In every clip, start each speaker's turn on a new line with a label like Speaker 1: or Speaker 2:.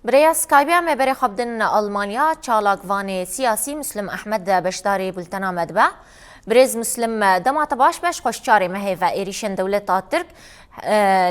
Speaker 1: برای سکایبیا مبری خبدن آلمانیا چالاک وان سیاسی مسلم احمد بشداری بلتنا مدبع برز مسلم دمات باش خوشچاری مهی و ایریشن دولت ترک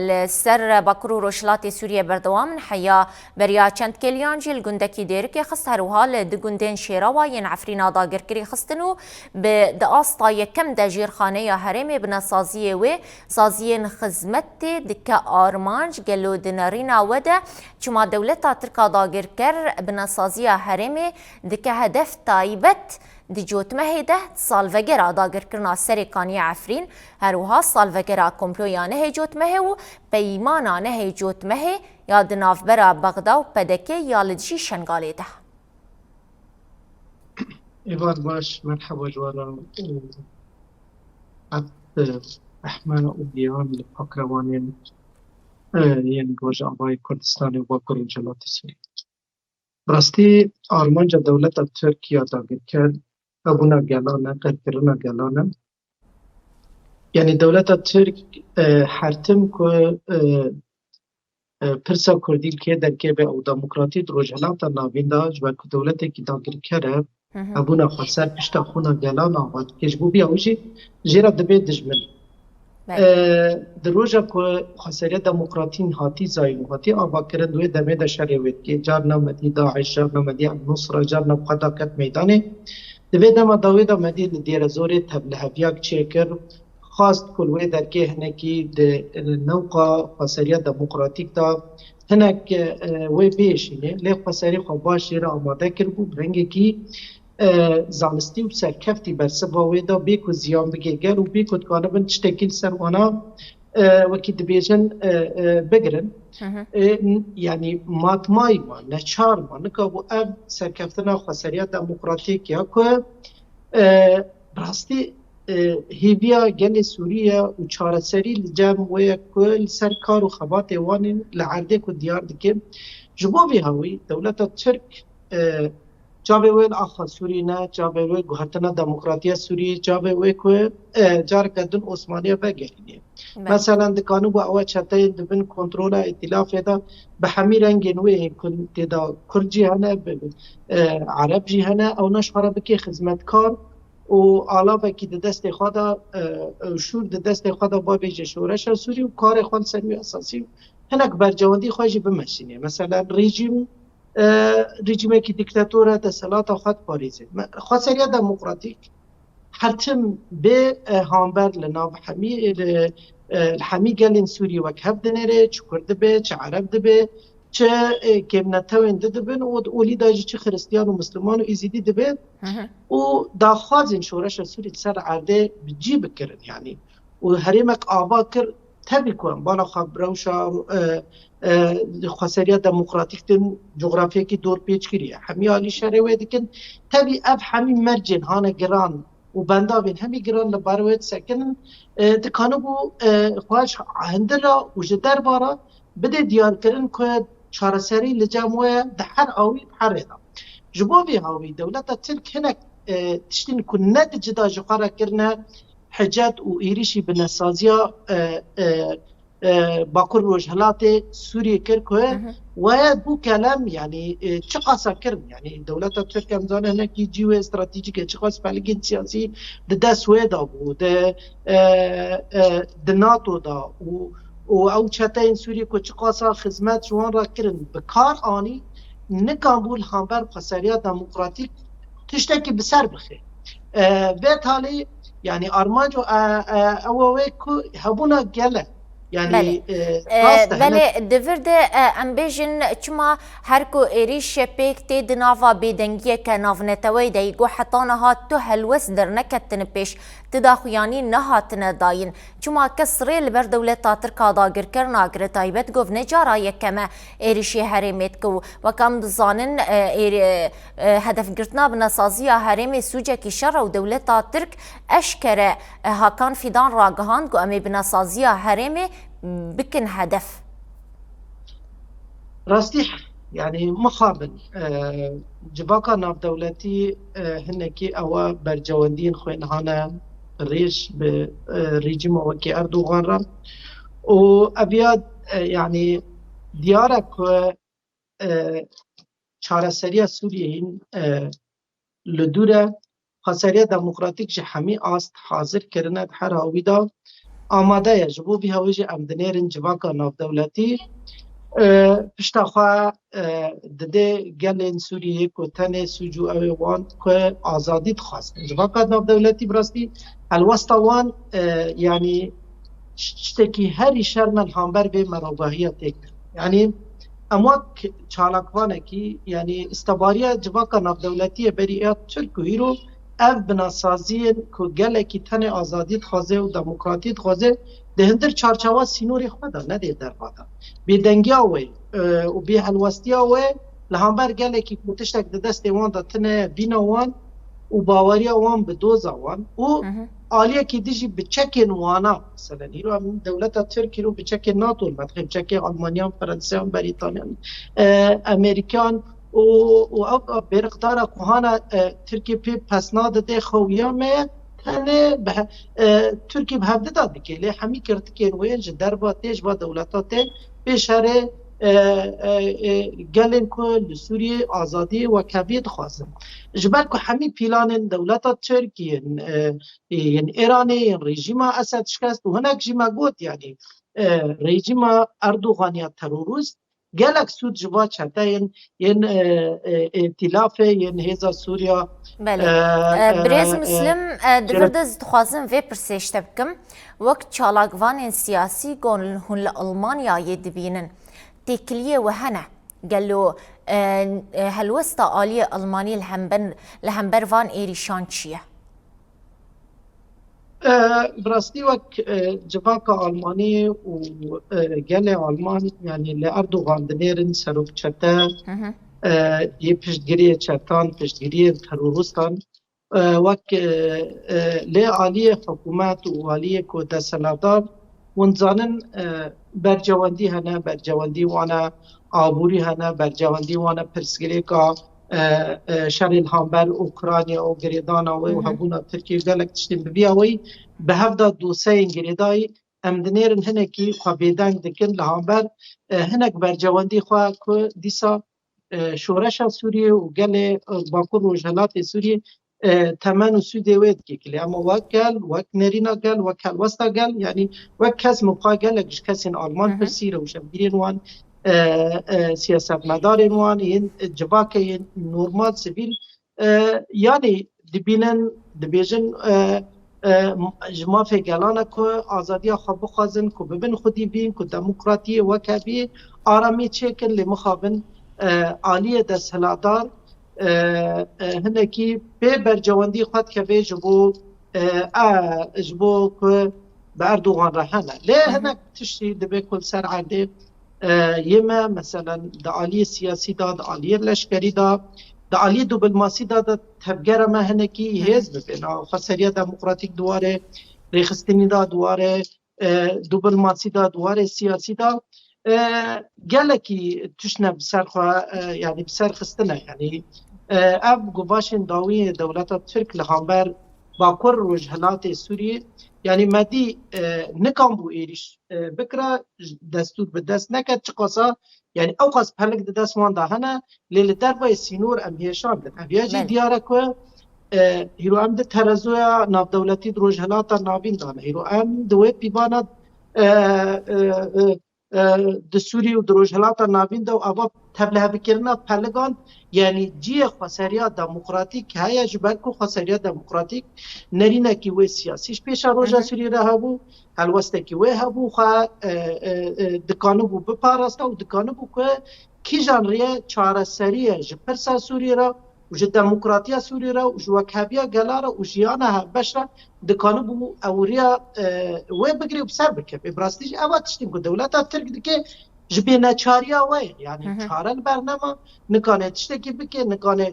Speaker 1: لسر باکرو روشلات سوریه بردوام حیا بریا چند کلیان جیل گندکی دیرکی خست هروها لدگندین شیراوا ین عفرینا داگر کری خستنو به دقاسطا یکم دجیر خانه یا حرمی بناسازیه و سازیین خزمت دکا آرمانج گلو دنارینا وده چما دولتا ترکا داگر کر بناسازیه حرمی دکا هدف تایبت دیجوت مهیده سالوگر داگر کرنا سریکانی عفرین هروها سالوگر کمپلویانه هجوت مهی و پیمانانه هجوت مهی یاد نافبرا بغدا و پدکه یالدشی شنگالی ده.
Speaker 2: إيوان باش مرحبا جوالا عبد أحمد أبيان الفقروانين ين روج آبای کردستان و باکر جلات سوریه براستی آرمانجا دولت ترکیه داگر کرد ابونا گلانه قرقرنا گلانه يعني دولت ترک حرتم که پرسا کردی که در که به او دموکراتی دروجهلات ناوین دا جوان که دولت کی داگر کرد ابونا خسر پشتا خونا گلان آباد کشبو بیا وجی جیرا دبی دجمن دروجا که خسریه دموکراتین هاتی زاین هاتی آبا کرن دوی دمه دا شریوید که جار نمدی داعش جار نمدی النصر جار نبقدا کت میدانه دوی دما داوی دا مدی لدیر زوری تبلهفیاک چیکر خواست کلوی در که هنکی نوقا خسریه دموکراتیک دا هنک وی بیشینه لی خسری خواباشی را آماده کرد برنگی که زانستی و سرکفتی برسبا ویدا بیکو زیان بگه گر و بیکو دکانه بند چتکیل سر وانا وکی دبیجن بگرن یعنی ماتمای ما نچار ما نکا و اب سرکفتنا خسریه دموکراتیک یا که براستی هیویا گل سوریه و چارسری لجام ویا کل سرکار و خبات وان لعرده کو دیار دکه جبوی هاوی دولت ترک جابه وی آخا سوری نه جابه وی گوهرتنا دموکراتیا سوری جابه وی که جار کدن عثمانیه بگرینه مثلا دکانو با اول چطه دبن کنترول ائتلاف دا به همین رنگ نوی کن تدا کرجی هنه عرب جی هنه او نشهره بکی خدمتکار و آلا بکی دست خدا شور دست خدا با بیجه شورش سوری و کار خود سمی اساسی هنک برجواندی خواهی بمشینه مثلا رژیمی که دیکتاتوره دستلات خود پاریزه خاصیت دموکراتیک حتم به هامبر لناو حمی گلین سوری وک هف دنره چه کرده به چه عرب دبه چه کمنتاوین دبن و اولی داجی چه خریستیان و مسلمان و ایزیدی دبه و داخوازین شورش سوری سر عرده بجی بکرن یعنی و هریمک آبا کر تبی کنم بالا خبروشا خسریه دموکراتیک دن جغرافیه کی دور پیچ کریه همی آلی شهره دکن تبی اب همی مرجن هانه گران و بندابین همی گران لباروید سکنن دکانو بو خواهش هندلا و جدر بارا بده دیار کرن که چارسری لجاموه ده هر آوی هر ردا جبوی هاوی دولتا ترک هنک تشتین کن ند جدا جقارا کرنه حجات و ایریشی بنسازیا باكر روجهلات سوريا كركوه وبو كلام يعني تشقاسا كرم يعني دولة تركيا مزانه هناك يجيو استراتيجيك تشقاس بالجين سياسي دا سويدا بو دا ناتو دا و او چتاين سوريا كو تشقاسا خدمات جوان را كرن بكار آني نكامبول هامبر خساريا ديمقراطيك تشتكي بسر بخير بالتالي يعني ارماجو اوويكو هبونا جله يعني
Speaker 1: بله دورده امبیجن چما هر کو ایریش پیک تی دناوا بیدنگیه که ناونتوی دیگو حتی نهات تو هلوس در نکتن پیش تداخیانی نهات داین چما کسری لبر دولتا ترکا داگر کرنا گر تایبت گوف نجارا یکمه ایریشی حریمت کو وکم دزانن هدف گرتنا بناسازی حریم سوجه کی شر و دولتا ترک اشکره هاکان فیدان راگهان گو امی بناسازی حریم بكن هدف
Speaker 2: راستي يعني مخابن جباكا ناف دولتي هنكي او برجواندين خوين هانا ريش بريجيم وكي اردوغان را و ابياد يعني ديارك چارەسەریya Sûriyeyên li dûr e xweseriya demokratîk ji hemî ast hazir kirine her hawî da amade ye ji bo vî hawî jî em dinêrin civaka navdewletî pişta xwe didê gelên Sûriyê ku tenê sûc û ew ê wan ku azadî dixwazin. Civaka navdewletî bi rastî helwesta wan yanî tiştekî herî şermel hamber vê merobahiya tê kir. Yanî em wek çalakvanekî yanî istebariya civaka navdewletî berî ya Tirk û îro ev binasaziyên ku gelekî tenê azadî dixwaze û demokratî dixwaze di hindir çarçava sînorê xwe da nedê derva da. Bêdengiya wê û bêhelwestiya wê li hember gelekî ku tiştek di destê wan da tune bîna wan û baweriya wan bi doza wan û aliyekî dijî bi çekên wana meselen îro em dewleta Tirk îro bi çekên NATO metxê bi çekê Almanyan, Fransayan, Brîtanyan, Amerîkan û ev bêriqdara ku hana Tirkiye pê pesna dide xewiya me tenê Tirkiye bi hev dida dike lê hemî kirtikên wê ji derva tê ji va dewleta tê pêşerê gelên ku li Sûriyê azadî wekevî dixwazin. Ji ber ku hemî pîlanên dewleta Tirk yên Îranê yên rejîma Esed şikest û hinek jî me got yanî rejîma Erdogan ya terorist gelek sûd ji va çeteyên yên îtilafê yên hêza Sûriya
Speaker 1: Birêz Muslim divir de dixwazim vê pirsêşte bikim wek çalakvanên siyasî gon hûn li Almanyayê dibînin têkiliyê we hene gelo helwesta aliyê Almanî li hember van êrîşan çi ye?
Speaker 2: Bi rastî wek civaka Almanî û gelê Alman yanî li Erdogan dinêrin serokçete yê piştgiriyê çetan, piştgiriyê teroristan wek lê aliyê hikûmet û aliyê ku desthilatdar hûn zanin bercewendî hene, bercewendî wane aborî hene, bercewendî wane pirsgirêka şerên hamber Ukrayna û girêdana wê û hebûna Tirkiye gelek tiştên bi vîya wê bi hev da doseyên girêdayî em dinêrin hinekî xwe bêdeng dikin li hember hinek bercewendî xwe ku dîsa şoreşa Sûriyê û gelê Bakur Rojhilatê Sûriyê temen û sûdê wê dikekile ama wek gel, wek nerîna gel, wek helwesta gel yanî wek kes mixwe gelek ji kesên Alman pirsî rewşenbîrên wan siyasetmedarên wan yên civakê yên normal sivîl yanî dibînin dibêjin ji mafê gelana ku azadiya xwe bixwazin ku bibin xwedî bîn ku demokratiyê wekevî aramî çêkin lê mixabin aliyê desthilatdar hinekî pê bercewendî xwe dikeve ji bo ku bi Erdogan re hene lê hinek tiştî dibe ku ser erdê yê me meselen di aliyê siyasî da, di aliyê leşkerî da, di aliyê diplomasî da tevgera me hinekî hêz bibin. Xweseriya demokratîk duwarê rêxistinî da duwarê diplomasî da duwarê siyasî da gelekî tişne bi ser xwe yanî bi ser xistine yanî ev guvaşên dawiyê dewleta Tirk li hember Bakur Rojhilatê Sûriyê yanî medî nikan bû êrîş bikire destûr bi dest neket çi qasa yanî ew qas pelik di dest wan da hene lê li dervayê sînor em hêşandin ev ya jî diyar e ku hîro em di terezoya navdewletî di Rojhilata Navîn dane hîro em di wê pîvana di Sûrî û di Rojhilata Navîn de û ava tevlihevkirina peligan yanî ciyê xweseriya demokratîk heye ji ber ku xweseriya demokratîk nerînekî wê siyasî ji pêşa roja Sûriyê re hebû helwestekî wê hebû xwe dikanibû biparasta û dikanibû ku kîjan rêye çareseriye ji pirsa Sûriyê re û ji demokratiya Sûriyê re û ji wekheviya gela re û jiyana hevbeş re dikanibû ewriya wê bigire û bi ser bikeve. Bi rastî jî ew tiştên ku dewleta Tirk dike ji bê neçariya wê yanî çare li ber nema nikane tiştekî bike nikane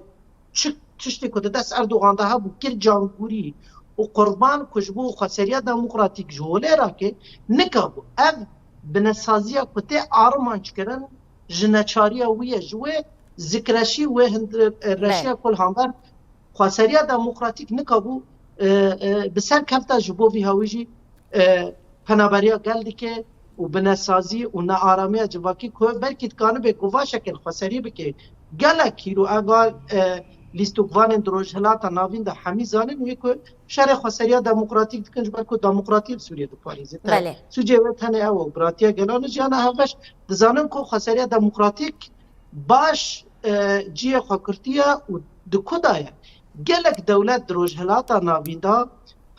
Speaker 2: çi tiştê ku di dest Erdogan de hebû kir cankurî û qurban ku ji bo xweseriya demokratîk ji holê rakê nikabû ev binesaziya ku tê ariman çikirin ji neçariya wî ye ji wê zikreşî wê reşiya ku li hember xweseriya demokratîk nikabû bi ser kefta ji bo vî hawî jî penaberiya gel dike و بنسازی و نارامی جواکی که بلکی تکانه به گوا شکل خسری بکه گلکی رو اول لیستوکوان دروژهلاتا ناوین ده همی زانن و که شر خسریا دموکراتیک دکنج بلکو دموکراتی سوریه دو پاریزه تا
Speaker 1: بله
Speaker 2: سوجه و تنه او براتیا گلان جانا هفش دزانن که خسریا دموکراتیک باش جیه خاکرتیا و دکودایا گلک دولت دروژهلاتا ناوین ده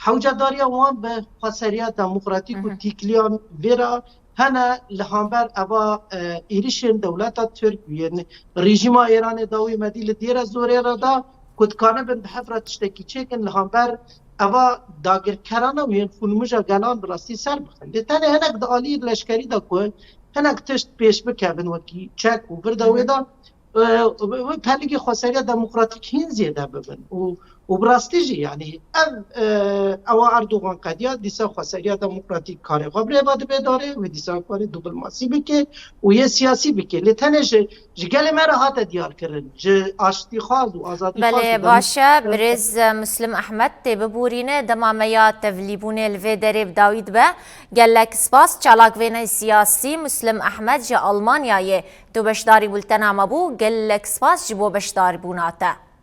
Speaker 2: حوجداریا وان به خسریا دموکراتیک و تیکلیان ویرا هنا لهامبر اوا ایریشن دولتا ترکیه رژیم ایران داوی مدیل دیر زوره را دا کدکانه بن بحفره تشتکی چکن لهامبر اوا داگر کرانه وین فولمجا گلان براستی سر بخن تانه هنک دا آلی لشکری دا که هنک تشت پیش بکبن وکی چک و برداوی دا و پلیگی خسریا دموکراتیک هین زیده ببن و براستی جی یعنی او اردوغان قدیا دیسا خسریا دموکراتیک کار قبره باید بداره و دیسا کار دوبل ماسی بکه و یه سیاسی بکه لیتنه جگل مرا هات دیار کرن آشتی خواز و آزادی خواز
Speaker 1: بله باشه برز مسلم احمد تی ببورینه دمامیا تفلیبونه الوی دریب داوید به گلک سپاس چالاک وینه سیاسی مسلم احمد جا آلمانیای تو بشداری بولتنا مبو گلک سپاس جبو بشداری بوناته